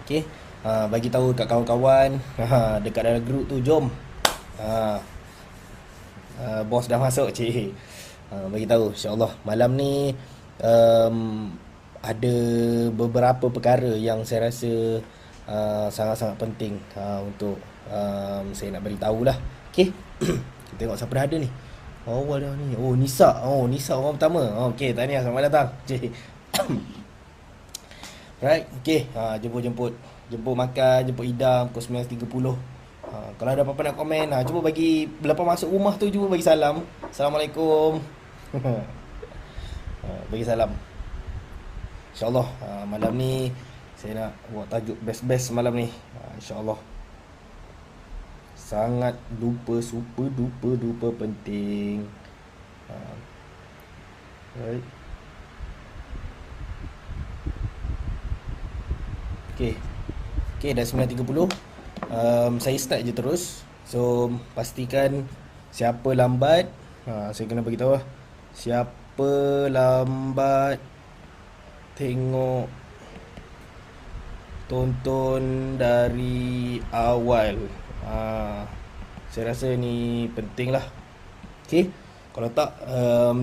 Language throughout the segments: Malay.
Okey. Bagi tahu kat kawan-kawan dekat dalam grup tu, jom. Ha, bos dah masuk cik. Bagi tahu insya-Allah malam ni um, ada beberapa perkara yang saya rasa sangat-sangat penting untuk saya nak beritahu lah. Okey. Kita tengok siapa dah ada ni. Awal dah ni. Oh, Nisa. Oh, Nisa orang pertama. Okey, tahniah, selamat datang. Cik. Right, okay. Jemput-jemput. Jemput makan, jemput Ida pukul 9.30. Kalau ada apa-apa nak komen, cuba bagi, lepas masuk rumah tu, cuba bagi salam. Assalamualaikum. Bagi salam. InsyaAllah malam ni saya nak buat tajuk best-best malam ni. InsyaAllah. Sangat duper, super duper duper penting. Right. Okay. Okay, dah 9.30. Saya start je terus. So, pastikan siapa lambat, saya kena bagi tahu lah. Siapa lambat tengok, tonton dari awal. Saya rasa ni penting lah. Okay. Kalau tak,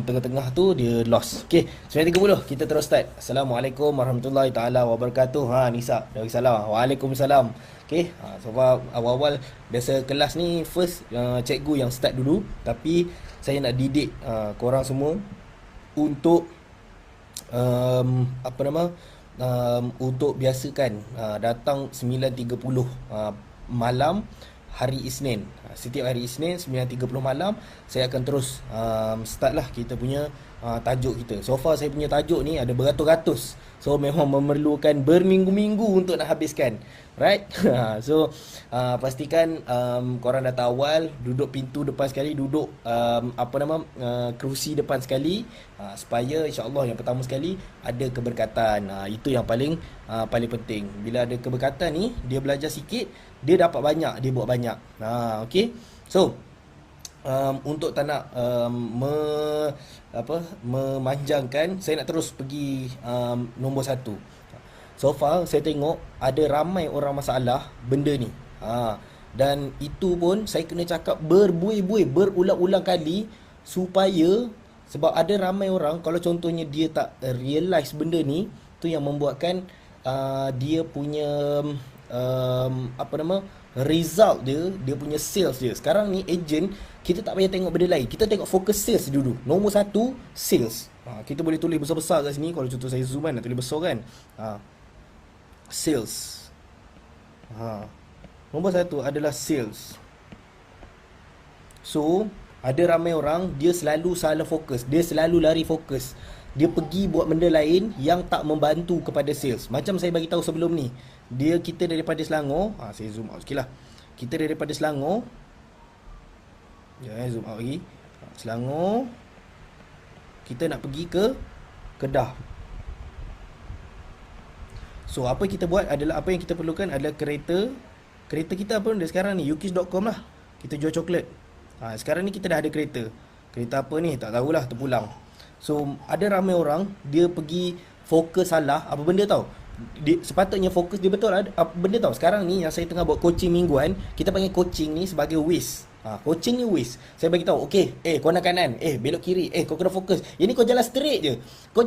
tengah-tengah tu dia lost. Okay, 9.30 kita terus start. Assalamualaikum warahmatullahi ta'ala wabarakatuh. Nisa dah bagi salam. Waalaikumsalam. Okay, so far awal-awal biasa kelas ni first cikgu yang start dulu. Tapi saya nak didik korang semua untuk untuk biasakan datang 9.30 malam hari Isnin. Setiap hari Isnin 9.30 malam saya akan terus start lah kita punya tajuk kita. So far saya punya tajuk ni ada beratus-ratus. So memang memerlukan berminggu-minggu untuk nak habiskan. Right? So pastikan korang datang awal, duduk pintu depan sekali, duduk kerusi depan sekali, supaya insya-Allah yang pertama sekali ada keberkatan. Itu yang paling penting. Bila ada keberkatan ni, dia belajar sikit, dia dapat banyak, dia buat banyak. Okay. So untuk tak nak memanjangkan, saya nak terus pergi nombor satu. So far saya tengok ada ramai orang masalah benda ni. Dan itu pun saya kena cakap berbuih-buih, berulang-ulang kali, supaya sebab ada ramai orang kalau contohnya dia tak realize benda ni, tu yang membuatkan dia punya result dia punya sales dia. Sekarang ni agent, kita tak payah tengok benda lain, kita tengok fokus sales dulu. Nombor satu, sales. Kita boleh tulis besar-besar kat sini. Kalau contoh saya zoom kan, nak tulis besar kan. Sales. Nombor satu adalah sales. So ada ramai orang, dia selalu salah fokus, dia selalu lari fokus, dia pergi buat benda lain yang tak membantu kepada sales. Macam saya bagi tahu sebelum ni, kita daripada Selangor, saya zoom out sikit lah. Kita daripada Selangor, zoom out lagi. Selangor, kita nak pergi ke Kedah. So apa kita buat adalah, apa yang kita perlukan adalah kereta. Kereta kita apa dia sekarang ni, Yukis.com lah. Kita jual coklat. Sekarang ni kita dah ada kereta. Kereta apa ni tak tahulah, terpulang. So ada ramai orang, dia pergi fokus salah. Apa benda tau, sepatutnya fokus dia betul. Apa benda tau, sekarang ni yang saya tengah buat coaching mingguan, kita panggil coaching ni sebagai waste. Coaching ni waste. Saya bagi tahu, okey, kau nak kanan, belok kiri, kau kena fokus. Yang ni kau jalan straight je. Kau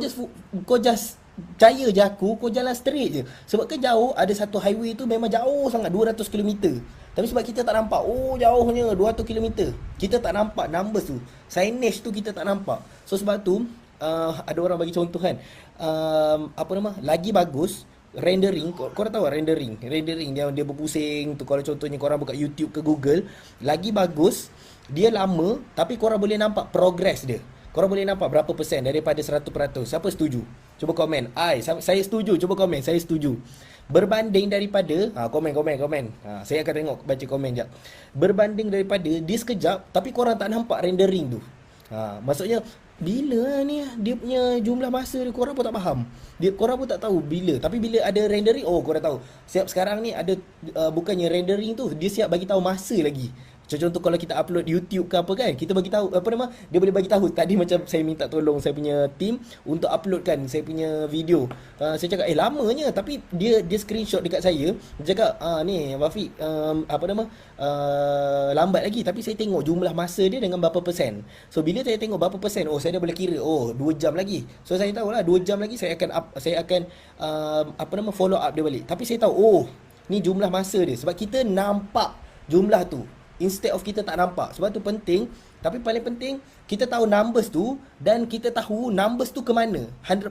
just percaya je aku, kau jalan straight je. Sebab ke jauh, ada satu highway tu memang jauh sangat, 200 km. Tapi sebab kita tak nampak, jauhnya 200 km, kita tak nampak numbers tu, signage tu kita tak nampak. So sebab tu ada orang bagi contoh kan, lagi bagus rendering. Korang tahu rendering dia berpusing tu. Kalau contohnya korang buka YouTube ke Google, lagi bagus, dia lama tapi korang boleh nampak progress dia. Korang boleh nampak berapa persen daripada 100%. Siapa setuju? Cuba komen. Saya setuju. Cuba komen. Saya setuju. Berbanding daripada komen. Saya akan tengok, baca komen jap. Berbanding daripada dia sekejap tapi korang tak nampak rendering tu. Maksudnya bila ni dia punya jumlah masa dia, korang pun tak faham. Korang pun tak tahu bila. Tapi bila ada rendering, korang tahu. Siap sekarang ni ada bukannya rendering tu, dia siap bagi tahu masa lagi. Contoh kalau kita upload YouTube ke apa kan, kita bagi tahu apa nama, dia boleh bagi tahu. Tadi macam saya minta tolong saya punya team untuk uploadkan saya punya video. Saya cakap lamanya, tapi dia screenshot dekat saya. Dia cakap ni Wafiq, apa nama, lambat lagi, tapi saya tengok jumlah masa dia dengan berapa persen. So bila saya tengok berapa persen, oh saya dah boleh kira, oh 2 jam lagi. So saya tahu lah 2 jam lagi saya akan apa nama, follow up dia balik. Tapi saya tahu, oh ni jumlah masa dia, sebab kita nampak jumlah tu instead of kita tak nampak. Sebab tu penting. Tapi paling penting, kita tahu numbers tu, dan kita tahu numbers tu ke mana 100%.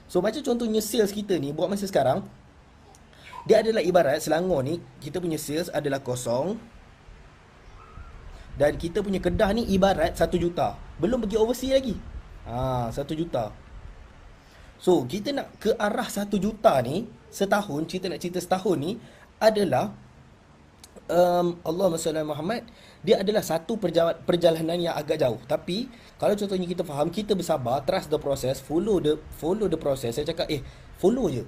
So macam contohnya sales kita ni buat masa sekarang, dia adalah ibarat Selangor ni, kita punya sales adalah kosong, dan kita punya Kedah ni ibarat 1 juta. Belum pergi overseas lagi. 1 juta. So kita nak ke arah 1 juta ni setahun, kita nak cerita setahun ni adalah Allahumma salli ala Muhammad, dia adalah satu perjalanan yang agak jauh. Tapi kalau contohnya kita faham, kita bersabar, trust the process, follow the process. Saya cakap follow je.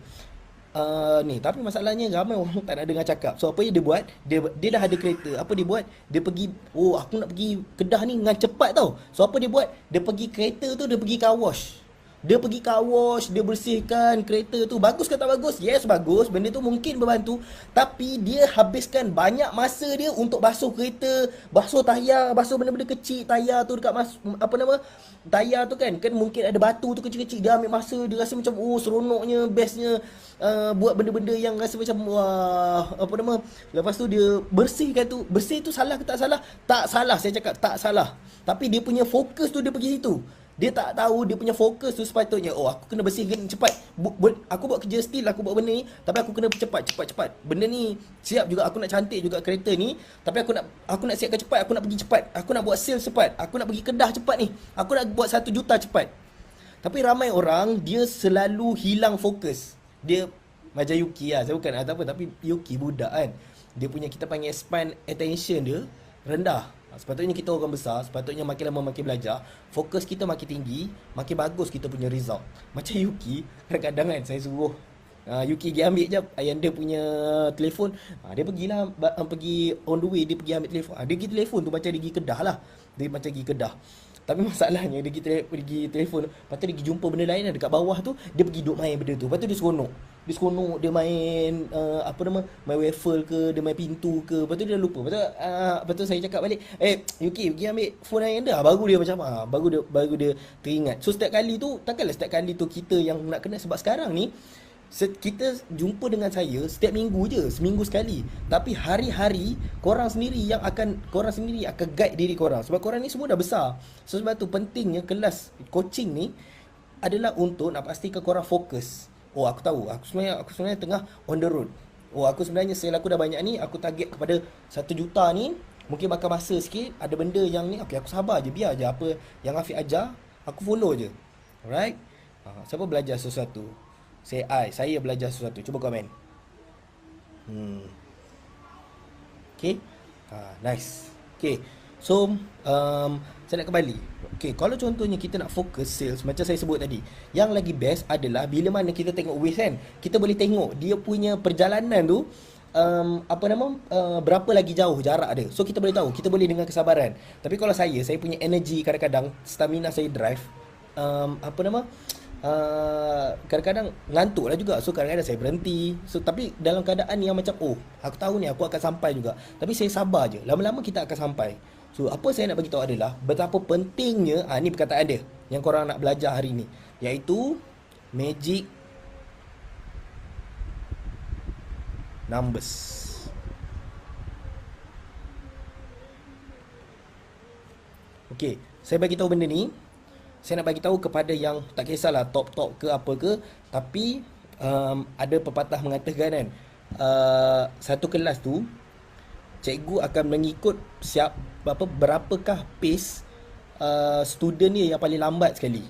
Ni, tapi masalahnya ramai orang tak nak dengar cakap. So apa yang dia buat, dia dah ada kereta. Apa dia buat? Dia pergi, oh aku nak pergi Kedah ni dengan cepat tau. So apa dia buat? Dia pergi kereta tu, dia pergi car wash. Dia pergi car wash, dia bersihkan kereta tu. Bagus ke tak bagus? Yes, bagus. Benda tu mungkin berbantu. Tapi dia habiskan banyak masa dia untuk basuh kereta, basuh tayar, basuh benda-benda kecil. Tayar tu dekat apa nama, tayar tu kan mungkin ada batu tu kecil-kecil. Dia ambil masa, dia rasa macam oh seronoknya, bestnya, buat benda-benda yang rasa macam wah, apa nama. Lepas tu dia bersihkan tu. Bersih tu salah ke tak salah? Tak salah, saya cakap tak salah. Tapi dia punya fokus tu dia pergi situ. Dia tak tahu dia punya fokus tu sepatutnya, oh aku kena bersihkan cepat. Aku buat kerja still, aku buat benda ni, tapi aku kena cepat. Benda ni siap juga, aku nak cantik juga kereta ni, tapi aku nak siapkan cepat, aku nak pergi cepat. Aku nak buat sales cepat. Aku nak pergi Kedah cepat ni. Aku nak buat 1 juta cepat. Tapi ramai orang dia selalu hilang fokus. Dia macam Yuki lah, saya bukan apa, tapi Yuki budak kan. Dia punya, kita panggil span attention dia rendah. Sepatutnya kita orang besar, sepatutnya makin lama makin belajar, fokus kita makin tinggi, makin bagus kita punya result. Macam Yuki, kadang-kadang kan saya suruh Yuki pergi ambil je Ayanda punya telefon. Dia pergilah, pergi on the way, dia pergi ambil telefon. Dia pergi telefon tu macam dia pergi Kedah lah. Dia macam pergi Kedah. Tapi masalahnya dia pergi telefon, lepas tu dia pergi jumpa benda lain dekat bawah tu, dia pergi duduk main benda tu. Lepas tu dia seronok. Dia main apa nama, main waffle ke, dia main pintu ke. Lepas tu dia lupa. Lepas tu saya cakap balik, Yuki pergi ambil phone Ayanda. Baru dia macam baru dia teringat. So setiap kali tu, takkanlah setiap kali tu kita yang nak kena. Sebab sekarang ni kita jumpa dengan saya setiap minggu je, seminggu sekali. Tapi hari-hari korang sendiri akan guide diri korang. Sebab korang ni semua dah besar. So sebab tu pentingnya kelas coaching ni adalah untuk nak pastikan korang fokus. Oh aku tahu, aku sebenarnya tengah on the road. Oh aku sebenarnya sale aku dah banyak ni, aku target kepada 1 juta ni. Mungkin makan masa sikit, ada benda yang ni, okay aku sabar je, biar je apa yang Afiq ajar, aku follow je. Alright? Siapa belajar sesuatu? Saya belajar sesuatu. Cuba komen. Okay. Nice. Okay. So saya nak kembali. Okay, kalau contohnya kita nak fokus sales, macam saya sebut tadi, yang lagi best adalah bila mana kita tengok Waze kan, kita boleh tengok dia punya perjalanan tu berapa lagi jauh jarak dia. So kita boleh tahu, kita boleh dengan kesabaran. Tapi kalau saya punya energy, kadang-kadang stamina saya drive, kadang-kadang ngantuk lah juga. So kadang-kadang saya berhenti. So tapi dalam keadaan yang macam, oh aku tahu ni aku akan sampai juga, tapi saya sabar je, lama-lama kita akan sampai. So apa saya nak bagi tahu adalah betapa pentingnya, ni perkataan dia yang korang nak belajar hari ni, iaitu magic numbers. Okay, saya bagi tahu benda ni, saya nak bagi tahu kepada yang tak kisahlah top ke apa ke, tapi ada pepatah mengatakan kan, satu kelas tu cikgu akan mengikut berapakah pace student dia yang paling lambat sekali.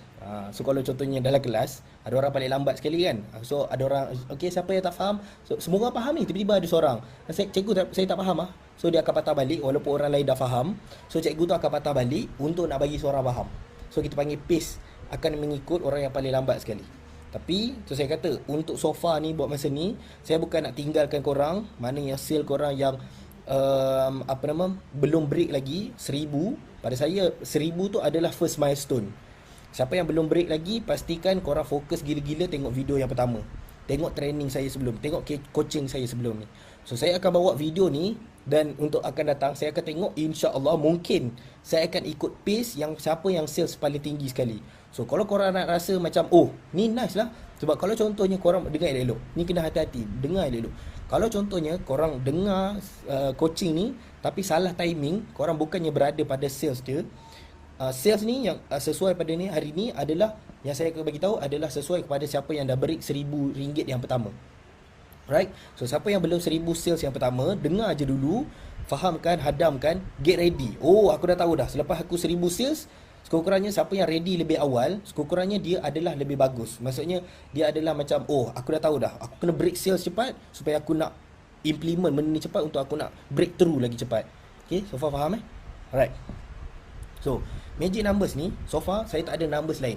So kalau contohnya dalam kelas ada orang paling lambat sekali kan, so ada orang, okay siapa yang tak faham, so semua orang faham ni, tiba-tiba ada seorang, cikgu saya tak faham so dia akan patah balik walaupun orang lain dah faham. So cikgu tu akan patah balik untuk nak bagi seorang faham. So kita panggil pace akan mengikut orang yang paling lambat sekali. Tapi tu saya kata, untuk so far ni buat masa ni, saya bukan nak tinggalkan korang, mana yang sale korang yang apa nama, belum break lagi 1000, pada saya 1000 tu adalah first milestone. Siapa yang belum break lagi, pastikan korang fokus gila-gila tengok video yang pertama. Tengok training saya sebelum, tengok coaching saya sebelum ni. So saya akan bawa video ni, dan untuk akan datang saya akan tengok, insya-Allah mungkin saya akan ikut pace yang siapa yang sales paling tinggi sekali. So kalau korang nak rasa macam, oh ni nice lah, sebab kalau contohnya korang dengar elok, ni kena hati-hati, dengar elok. Kalau contohnya korang dengar coaching ni tapi salah timing, korang bukannya berada pada sales dia. Sales ni yang sesuai pada ni hari ni adalah, yang saya akan bagi tahu adalah sesuai kepada siapa yang dah break RM1000 yang pertama. Right? So siapa yang belum 1000 sales yang pertama, dengar je dulu, fahamkan, hadamkan, get ready. Oh, aku dah tahu dah, selepas aku 1000 sales, sekurang-kurangnya siapa yang ready lebih awal, sekurang-kurangnya dia adalah lebih bagus. Maksudnya dia adalah macam, oh aku dah tahu dah, aku kena break sales cepat supaya aku nak implement benda ni cepat, untuk aku nak breakthrough lagi cepat. Okay, so far faham Alright. So magic numbers ni, so far saya tak ada numbers lain.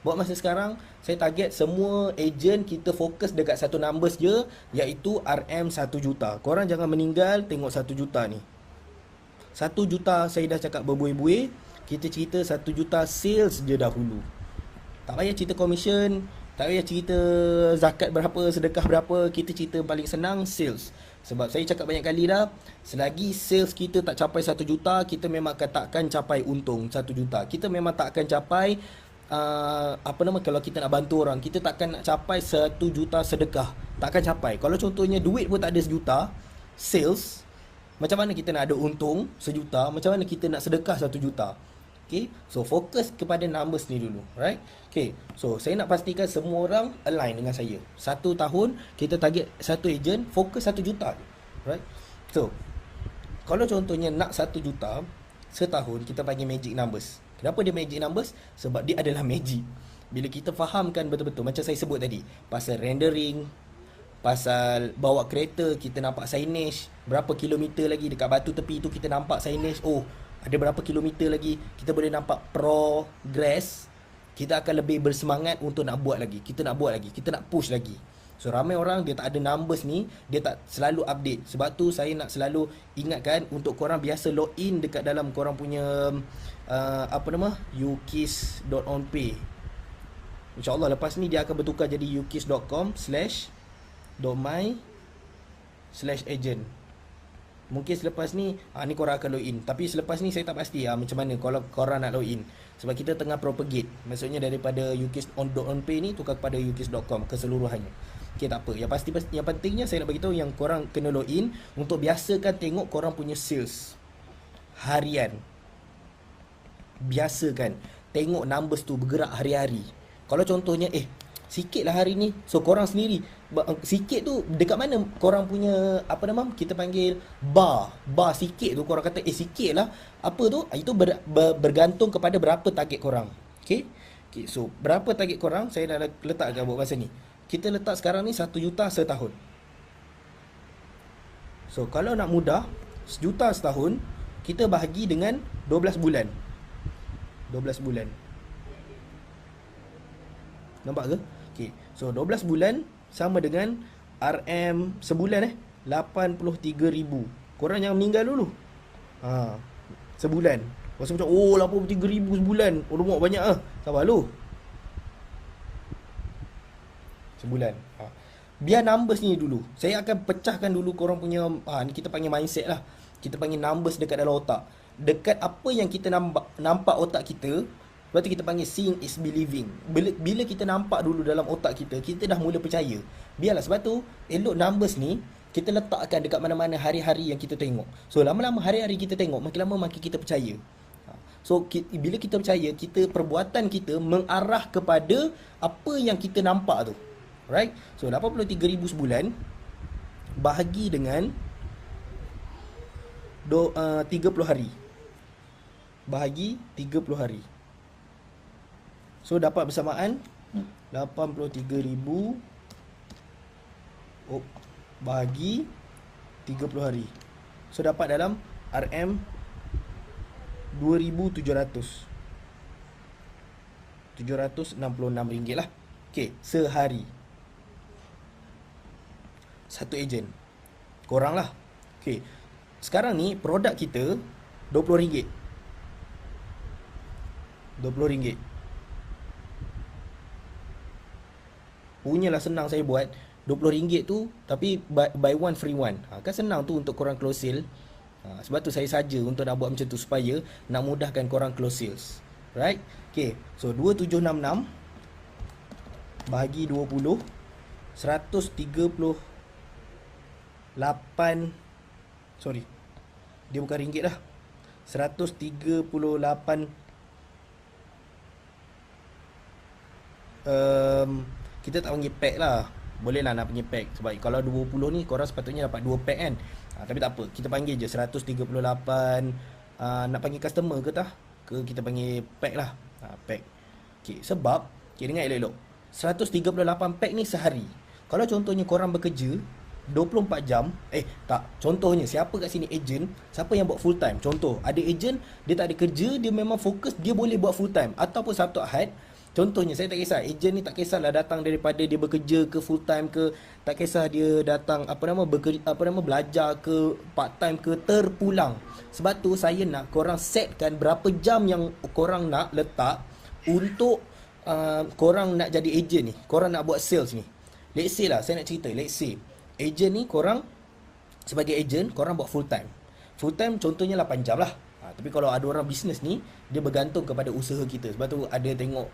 Buat masa sekarang, saya target semua agent kita fokus dekat satu numbers je, iaitu RM 1 juta. Korang jangan meninggal tengok 1 juta ni. 1 juta saya dah cakap berbuih-buih. Kita cerita 1 juta sales je dahulu. Tak payah cerita commission, tak payah cerita zakat berapa, sedekah berapa. Kita cerita paling senang sales. Sebab saya cakap banyak kali dah, selagi sales kita tak capai 1 juta, kita memang takkan capai untung 1 juta. Kita memang tak akan capai kalau kita nak bantu orang, kita takkan nak capai 1 juta sedekah. Takkan capai. Kalau contohnya duit pun tak ada 1 juta, sales, macam mana kita nak ada untung 1 juta? Macam mana kita nak sedekah 1 juta? Okay, so fokus kepada numbers ni dulu, right? Okay, so saya nak pastikan semua orang align dengan saya. 1 tahun kita target satu agent fokus 1 juta, right? So kalau contohnya nak 1 juta setahun, kita panggil magic numbers. Kenapa dia magic numbers? Sebab dia adalah magic. Bila kita fahamkan betul-betul, macam saya sebut tadi, pasal rendering, pasal bawa kereta, kita nampak signage, berapa kilometer lagi dekat batu tepi tu kita nampak signage, oh ada berapa kilometer lagi, kita boleh nampak progress. Kita akan lebih bersemangat untuk nak buat lagi, kita nak buat lagi, kita nak push lagi. So ramai orang dia tak ada numbers ni, dia tak selalu update. Sebab tu saya nak selalu ingatkan untuk korang biasa login dekat dalam korang punya ukis.onpay. InsyaAllah lepas ni dia akan bertukar jadi ukis.com/my/agent. Mungkin selepas ni ni korang akan login. Tapi selepas ni saya tak pasti macam mana kalau korang nak login. Sebab kita tengah propagate. Maksudnya daripada ukis.onpay ni tukar kepada ukis.com keseluruhannya. Okay, tak apa. Yang pentingnya saya nak bagi tahu yang korang kena login untuk biasakan tengok korang punya sales harian. Biasakan tengok numbers tu bergerak hari-hari. Kalau contohnya sikit lah hari ni, so korang sendiri sikit tu dekat mana korang punya kita panggil bar sikit tu, korang kata sikit lah, apa tu, itu bergantung kepada berapa target korang. Okay, so berapa target korang, saya dah letakkan buat masa ni. Kita letak sekarang ni 1 juta setahun. So kalau nak mudah, 1 juta setahun kita bahagi dengan 12 bulan. 12 bulan. Nampak ke? Okay, so 12 bulan sama dengan RM sebulan 83,000. Korang jangan meninggal dulu. Sebulan. Rasa macam 83,000 sebulan. Lemak banyak Sabar lu. Sebulan. Biar numbers ni dulu. Saya akan pecahkan dulu korang punya ni kita panggil mindset lah. Kita panggil numbers dekat dalam otak. Dekat apa yang kita nampak otak kita. Sebab tu kita panggil seeing is believing. Bila kita nampak dulu dalam otak kita, kita dah mula percaya. Biarlah, sebab tu elok numbers ni kita letakkan dekat mana-mana hari-hari yang kita tengok. So lama-lama hari-hari kita tengok, makin lama makin kita percaya. So bila kita percaya, kita perbuatan kita mengarah kepada apa yang kita nampak tu. Right? So 83,000 sebulan bahagi dengan 30 hari. Bahagi 30 hari. So dapat bersamaan 83,000 bahagi 30 hari. So dapat dalam RM 2,700. RM766 lah. Okay, sehari. Satu ejen. Korang lah. Okay, Sekarang ni produk kita RM20. RM20. Punyalah senang saya buat. RM20 tu tapi buy one free one. Kan senang tu untuk korang close sale. Sebab tu saya saja untuk nak buat macam tu supaya nak mudahkan korang close sales. Right? Okay. So 2766 bahagi 20, 138. Sorry, dia bukan ringgit dah. 138. Kita tak panggil pack lah. Boleh lah nak panggil pack. Sebab kalau 20 ni korang sepatutnya dapat 2 pack kan. Tapi tak apa, kita panggil je 138. Nak panggil customer ke tak? Ke kita panggil pack lah. Pack. Okay, sebab dengar elok-elok, 138 pack ni sehari. Kalau contohnya korang bekerja 24 jam, contohnya siapa kat sini ejen, siapa yang buat full time. Contoh, ada ejen, dia tak ada kerja, dia memang fokus, dia boleh buat full time. Ataupun Sabtu Ahad, contohnya saya tak kisah, ejen ni tak kisahlah datang daripada dia bekerja ke full time ke, tak kisah dia datang belajar ke part time ke, terpulang. Sebab tu saya nak korang setkan berapa jam yang korang nak letak untuk korang nak jadi ejen ni, korang nak buat sales ni. Let's say lah, saya nak cerita, let's say ejen ni korang sebagai ejen korang buat full time. Full time contohnya 8 jam lah. Tapi kalau ada orang bisnes ni, dia bergantung kepada usaha kita. Sebab tu ada tengok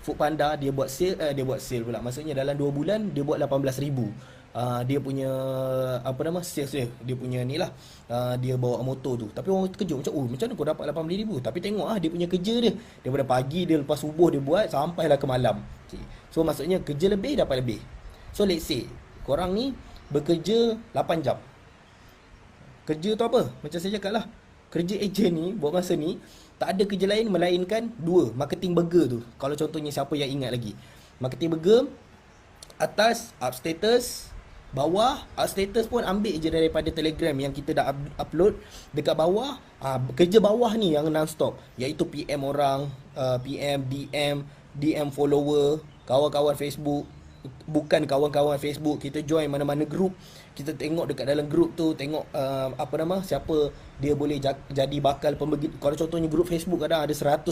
Foodpanda, dia buat sale pula. Maksudnya dalam 2 bulan dia buat 18,000. Dia punya sales dia punya ni lah. Dia bawa motor tu. Tapi orang terkejut macam mana kau dapat 18,000? Tapi tengok dia punya kerja dia. Daripada pagi dia lepas subuh dia buat sampailah ke malam. Okay. So maksudnya kerja lebih dapat lebih. So let's say korang ni bekerja 8 jam. Kerja tu apa? Macam saya cakap lah, kerja ejen ni buat masa ni tak ada kerja lain melainkan 2, marketing burger tu. Kalau contohnya siapa yang ingat lagi, marketing burger, atas up status, bawah up status pun ambil je daripada Telegram yang kita dah upload. Dekat bawah, kerja bawah ni yang non-stop, iaitu PM orang, PM, DM follower, kawan-kawan Facebook. Bukan kawan-kawan Facebook, kita join mana-mana group, kita tengok dekat dalam group tu, tengok siapa dia boleh jadi bakal pembagi. Kalau contohnya group Facebook kadang ada 100,000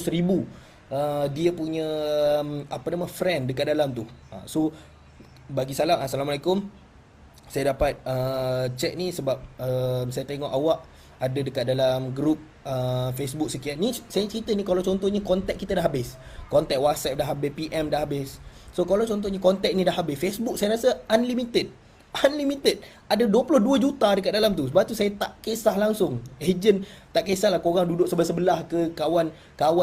dia punya friend dekat dalam tu. So bagi salam, Assalamualaikum, saya dapat check ni sebab saya tengok awak ada dekat dalam group Facebook sekian. Ni saya cerita ni kalau contohnya kontak kita dah habis, kontak WhatsApp dah habis, PM dah habis. So kalau contohnya kontak ni dah habis, Facebook saya rasa unlimited. Ada 22 juta dekat dalam tu. Sebab tu saya tak kisah langsung. Ejen tak kisahlah korang duduk sebelah-sebelah ke, kawan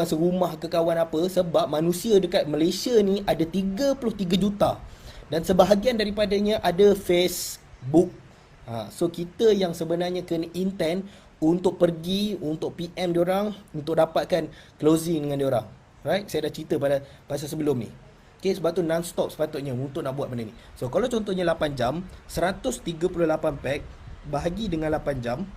serumah ke, kawan apa. Sebab manusia dekat Malaysia ni ada 33 juta. Dan sebahagian daripadanya ada Facebook. So kita yang sebenarnya kena intent untuk pergi, untuk PM diorang, untuk dapatkan closing dengan diorang. Right? Saya dah cerita pasal sebelum ni. Okay, sebab tu non-stop sepatutnya untuk nak buat benda ni. So kalau contohnya 8 jam, 138 pack bahagi dengan 8 jam,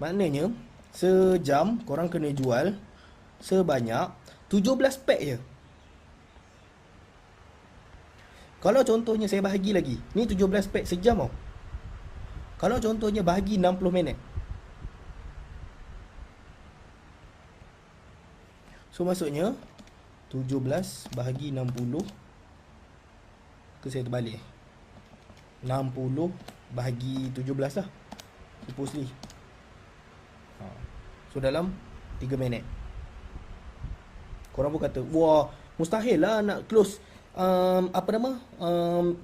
maknanya sejam korang kena jual sebanyak 17 pack je. Kalau contohnya saya bahagi lagi, ni 17 pack sejam tau. Kalau contohnya bahagi 60 minit, so maksudnya 17 bahagi 60, ke saya terbalik, 60 bahagi 17 lah, supposedly. So dalam 3 minit. Korang pun kata, wah mustahil lah nak close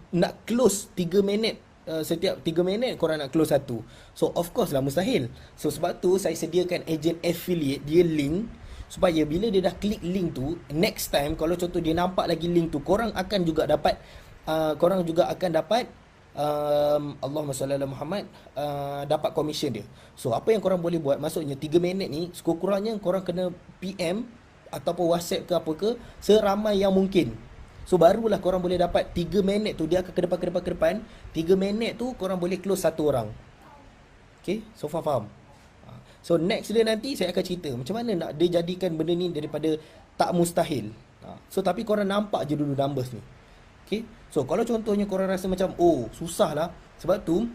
nak close 3 minit. Setiap 3 minit korang nak close satu. So of course lah mustahil. So sebab tu saya sediakan agent affiliate, dia link, supaya bila dia dah klik link tu, next time kalau contoh dia nampak lagi link tu, korang akan juga dapat Allahumma salli ala Muhammad, dapat commission dia. So apa yang korang boleh buat, maksudnya 3 minit ni sekurang-kurangnya korang kena PM ataupun WhatsApp ke apa ke seramai yang mungkin. So barulah korang boleh dapat 3 minit tu, dia akan ke depan. 3 minit tu korang boleh close satu orang. Okay, so faham? So next dia nanti saya akan cerita macam mana nak dia jadikan benda ni daripada tak mustahil. So tapi korang nampak je dulu numbers ni. Okay. So kalau contohnya korang rasa macam oh susah lah, sebab tu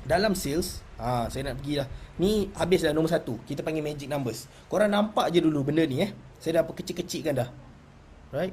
dalam sales, saya nak pergi lah. Ni habis dah nombor 1. Kita panggil magic numbers. Korang nampak je dulu benda ni Saya dah kecil-kecilkan dah. Right?